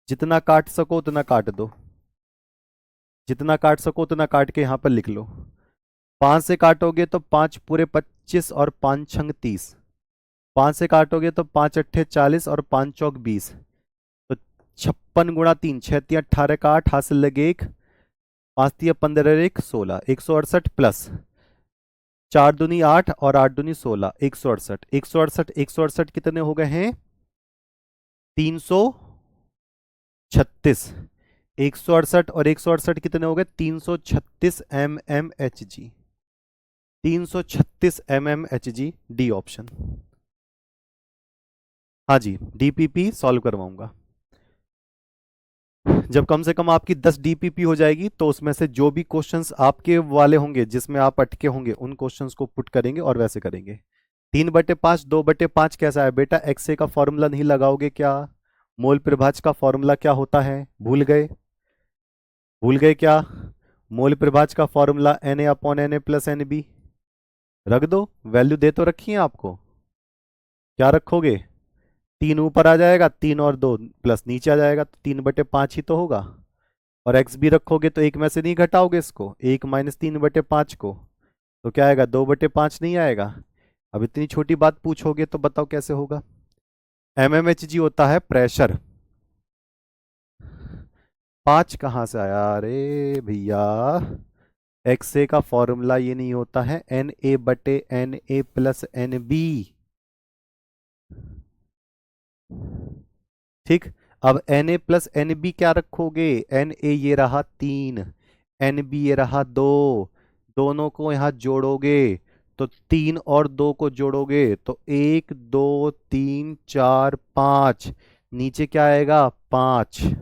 जितना काट सको उतना काट दो, जितना काट सको उतना काट के यहां पर लिख लो। 5 से काटोगे तो 5 पूरे 25 और 5 छंग 30। 5 से काटोगे तो 5 अट्ठे 40 और 5 चौक 20। तो 56 गुणा 3, 6 3 18 का 8, हासिल लगे 1, 5 3 15 1 16, 168 प्लस 4 दूनी 8 और 8 दूनी 16, 168, 168, 168 कितने हो गए हैं 336। 168 और 168 कितने हो गए 336 mmHg, 336 mmHg, डी ऑप्शन। हाँ जी, डीपीपी सॉल्व करवाऊंगा। जब कम से कम आपकी 10 डीपीपी हो जाएगी तो उसमें से जो भी क्वेश्चंस आपके वाले होंगे जिसमें आप अटके होंगे उन क्वेश्चंस को पुट करेंगे और वैसे करेंगे। 3/5, 2/5 कैसा है बेटा, एक्सए का फॉर्मूला नहीं लगाओगे क्या, मोल प्रभाज का फॉर्मूला क्या होता है, भूल गए, भूल गए क्या, मोल प्रभाज का formula Na upon Na plus Nb। रख दो, वैल्यू दे तो रखी है आपको, क्या रखोगे, 3 ऊपर आ जाएगा, 3 और 2 प्लस नीचे आ जाएगा, तो 3/5 ही तो होगा। और एक्स भी रखोगे तो एक में से नहीं घटाओगे इसको, 1 माइनस 3/5 को, तो क्या आएगा 2/5 नहीं आएगा। अब इतनी छोटी बात पूछोगे तो बताओ कैसे होगा। mmHg होता है प्रेशर। 5 कहां से आया, अरे भैया एक्सए का फॉर्मूला ये नहीं होता है, Na/Na प्लस Nb। ठीक, अब Na प्लस Nb क्या रखोगे, Na ये रहा 3, Nb ये रहा 2, दोनों को यहां जोड़ोगे तो 3 और 2 को जोड़ोगे तो 1 2 3 4 5, नीचे क्या आएगा 5।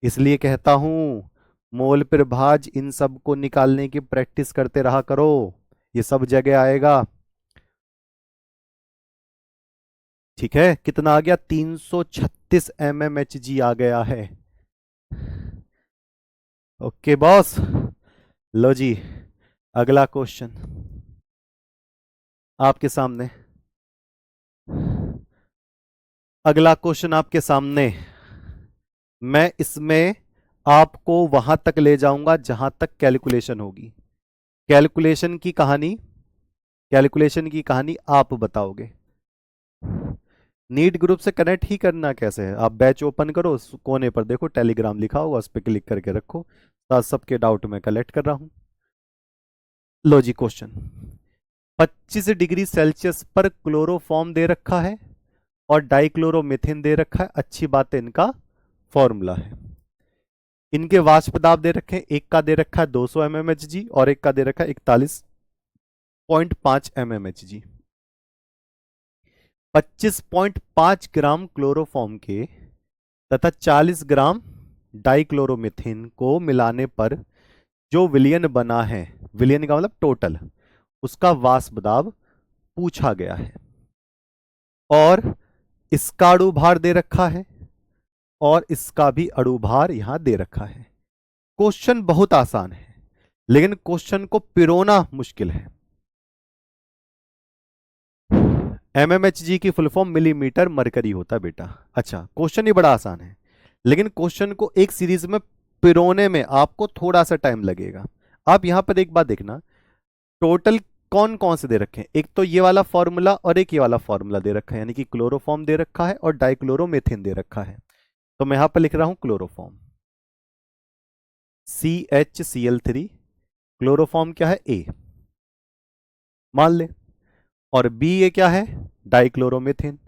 इसलिए कहता हूं मोल प्रभाज इन सब को निकालने की प्रैक्टिस करते रहा करो, ये सब जगह आएगा। ठीक है, कितना आ गया 336 mmHg आ गया है। ओके बॉस, लो जी अगला क्वेश्चन आपके सामने, अगला क्वेश्चन आपके सामने। मैं इसमें आपको वहां तक ले जाऊंगा जहां तक कैलकुलेशन होगी, कैलकुलेशन की कहानी, कैलकुलेशन की कहानी आप बताओगे। नीट ग्रुप से कनेक्ट ही करना कैसे है, आप बैच ओपन करो, उस कोने पर देखो टेलीग्राम लिखा होगा, उस पर क्लिक करके रखो, साथ सबके डाउट में कलेक्ट कर रहा हूं। लो जी क्वेश्चन, 25 डिग्री सेल्सियस पर क्लोरोफॉर्म दे रखा है और डाइक्लोरोमीथेन दे रखा है, अच्छी बात है, इनका फॉर्मूला है। इनके वाष्प दाब दे रखे हैं, एक का दे रखा है 200 mmHg और एक का दे रखा है 41.5 mmHg। 25.5 ग्राम क्लोरोफॉर्म के तथा 40 ग्राम डाइक्लोरोमीथेन को मिलाने पर जो विलयन बना है, विलयन का मतलब टोटल, उसका वाष्प दाब पूछा गया है और इसका अणुभार दे रखा है और इसका भी अणुभार यहां दे रखा है। क्वेश्चन बहुत आसान है लेकिन क्वेश्चन को पिरोना मुश्किल है। mmHg की फुल फॉर्म मिलीमीटर मरकरी होता है बेटा। अच्छा, क्वेश्चन ही बड़ा आसान है लेकिन क्वेश्चन को एक सीरीज में पिरोने में आपको थोड़ा सा टाइम लगेगा। आप यहां पर एक बात देखना, टोटल कौन कौन से दे रखे हैं, एक तो ये वाला फॉर्मूला और एक ये वाला फॉर्मूला दे रखा है, यानी कि क्लोरोफॉर्म दे रखा है और डाइक्लोरोमेथेन दे रखा है। तो मैं यहां पर लिख रहा हूं क्लोरोफॉर्म CHCl3, क्लोरोफॉर्म क्या है A मान ले, और B ये क्या है डाइक्लोरोमेथेन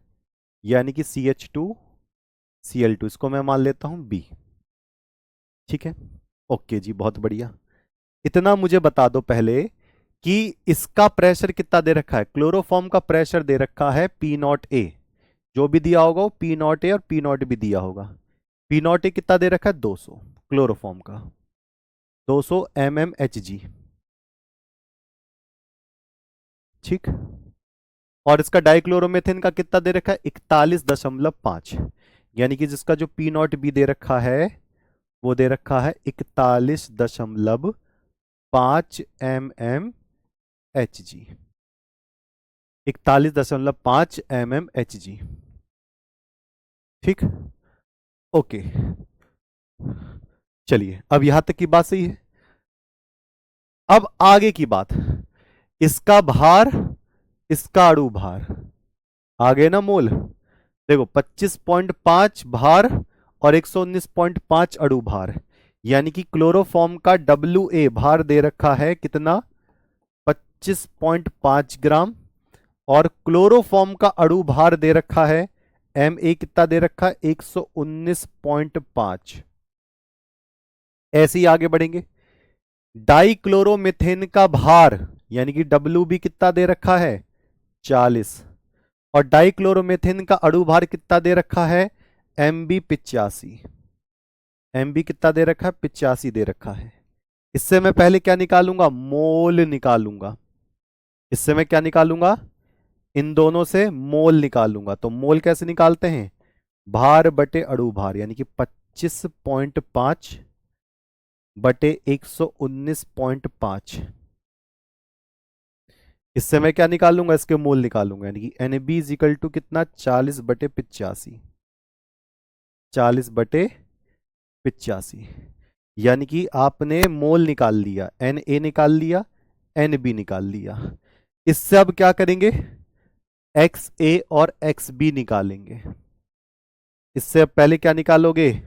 यानी कि CH2Cl2, इसको मैं मान लेता हूं B। ठीक है, ओके जी, बहुत बढ़िया। इतना मुझे बता दो पहले कि इसका प्रेशर कितना दे रखा है, क्लोरोफॉर्म का प्रेशर दे रखा है P0A, जो भी दिया होगा वो P0A और P0 भी दिया होगा। P0A कितना दे रखा है 200, क्लोरोफॉर्म का 200 mmHg। ठीक, और इसका डाइक्लोरोमेथेन का कितना दे रखा है 41.5, यानी कि जिसका जो P0B दे रखा है वो दे रखा है 41.5 mmHg, 41.5 mmHg। ठीक, ओके, चलिए अब यहां तक की बात सही है। अब आगे की बात, इसका भार, इसका अणु भार, आगे ना मोल, देखो 25.5 भार और 119.5 अणु भार, यानी कि क्लोरोफॉर्म का WA भार दे रखा है कितना 25.5 ग्राम, और क्लोरोफॉर्म का अणु भार दे रखा है MA कितना दे रखा है 119.5। ऐसे ही आगे बढ़ेंगे, डाइक्लोरोमेथेन का भार यानी कि WB कितना दे रखा है 40, और डाइक्लोरोमेथेन का अणु भार कितना दे रखा है MB 85, MB कितना दे रखा है 85 दे रखा है। इससे मैं पहले क्या निकालूंगा, मोल निकालूंगा। इससे मैं क्या निकालूंगा, इन दोनों से मोल निकालूंगा। तो मोल कैसे निकालते हैं, भार बटे अणु भार, यानी कि 25.5 बटे 119.5। इससे मैं क्या निकालूंगा, इसके मोल निकालूंगा, यानी कि NB इज इक्वल टू कितना 40/85, 40/85, यानी कि आपने मोल निकाल लिया, Na निकाल लिया, NB निकाल लिया। इससे अब क्या करेंगे, XA और XB निकालेंगे। इससे अब पहले क्या निकालोगे,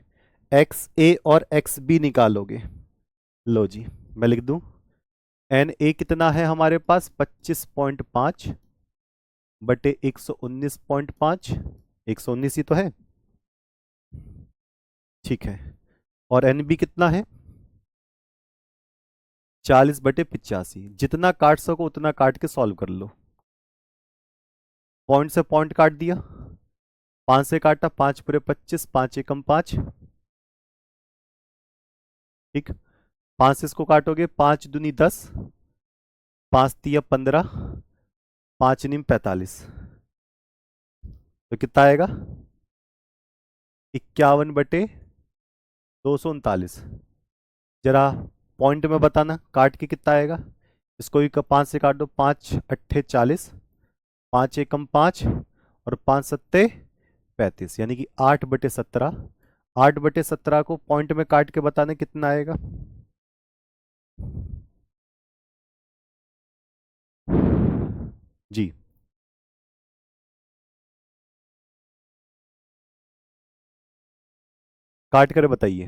XA और XB निकालोगे। लो जी, मैं लिख दूं, Na कितना है हमारे पास 25.5 बटे 119.5, 119 ही तो है। ठीक है, और NB कितना है 40/85। जितना काट सको उतना काट के सॉल्व कर लो। पॉइंट से पॉइंट काट दिया, 5 से काटा, 5 पूरे 25, 5 एकम 5। ठीक, 5 से इसको काटोगे, 5 दूनी 10, 5 तिया 15, 5 नीम 45, तो कितना आएगा 51/239। जरा पॉइंट में बताना काट के कितना आएगा। इसको भी 5 से काट दो, 5 अट्ठे 40, 5 एकम 5 और 5 सत्ते 35, यानी कि 8/17। 8/17 को पॉइंट में काट के बताना कितना आएगा। जी, काट कर बताइए।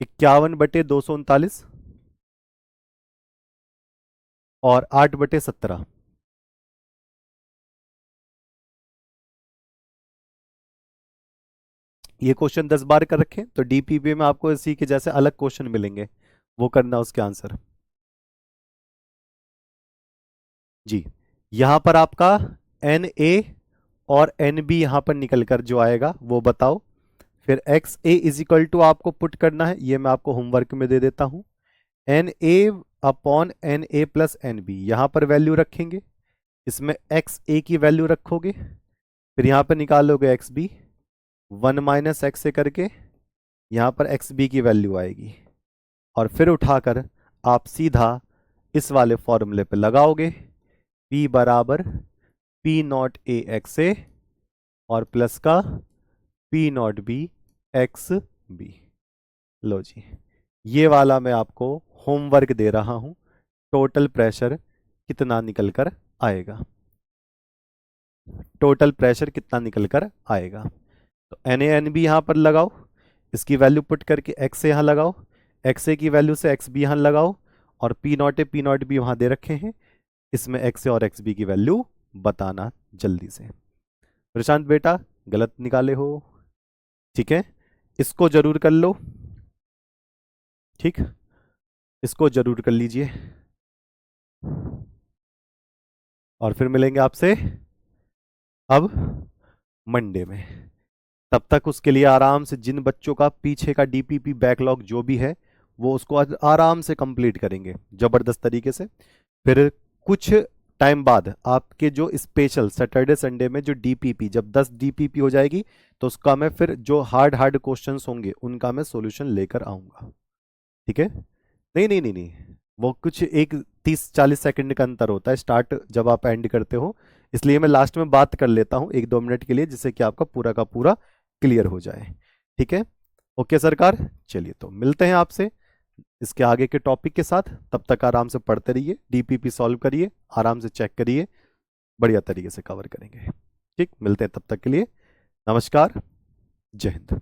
51/239 और 8/17। ये क्वेश्चन 10 बार कर रखें तो डीपीपी में आपको इसी के जैसे अलग क्वेश्चन मिलेंगे, वो करना उसके आंसर। जी, यहां पर आपका NA और NB यहां पर निकल कर जो आएगा वो बताओ। फिर XA इज इक्वल टू आपको पुट करना है, ये मैं आपको होमवर्क में दे देता हूं। NA/NA+NB यहां पर वैल्यू रखेंगे, इसमें XA की वैल्यू रखोगे, फिर यहां पर निकालोगे XB, 1 माइनस एक्स से करके यहां पर XB की वैल्यू आएगी, और फिर उठाकर आप सीधा इस वाले फॉर्मूले पे लगाओगे, P बराबर P0A XA और प्लस का P0B XB। लो जी, ये वाला मैं आपको होमवर्क दे रहा हूं, टोटल प्रेशर कितना निकल कर आएगा, टोटल प्रेशर कितना निकल कर आएगा। तो एन ए एन बी यहाँ पर लगाओ, इसकी वैल्यू पुट करके एक्स यहाँ लगाओ, एक्स ए की वैल्यू से एक्स बी यहाँ लगाओ, और P not A P not B वहाँ दे रखे हैं, इसमें एक्स ए और एक्स बी की वैल्यू बताना जल्दी से। प्रशांत बेटा गलत निकाले हो, ठीक है, इसको जरूर कर लो, ठीक, इसको जरूर कर लीजिए, और फिर मिलेंगे आपसे अब मंडे में। तब तक उसके लिए आराम से जिन बच्चों का पीछे का डीपीपी बैकलॉग जो भी है वो उसको आराम से कंप्लीट करेंगे जबरदस्त तरीके से। फिर कुछ टाइम बाद आपके जो स्पेशल सैटरडे संडे में जो डीपीपी, जब 10 डीपीपी हो जाएगी तो उसका मैं फिर जो हार्ड हार्ड क्वेश्चंस होंगे उनका मैं सॉल्यूशन लेकर आऊंगा, ठीक है। नहीं नहीं नहीं नहीं, वो कुछ एक 30-40 सेकंड का अंतर होता है स्टार्ट जब आप एंड करते हो, इसलिए मैं लास्ट में बात कर लेता हूँ 1-2 मिनट के लिए, जिससे कि आपका पूरा का पूरा क्लियर हो जाए, ठीक है। ओके सरकार, चलिए तो मिलते हैं आपसे इसके आगे के टॉपिक के साथ। तब तक आराम से पढ़ते रहिए, डीपीपी सॉल्व करिए, आराम से चेक करिए, बढ़िया तरीके से कवर करेंगे, ठीक। मिलते हैं तब तक के लिए, नमस्कार, जय हिंद।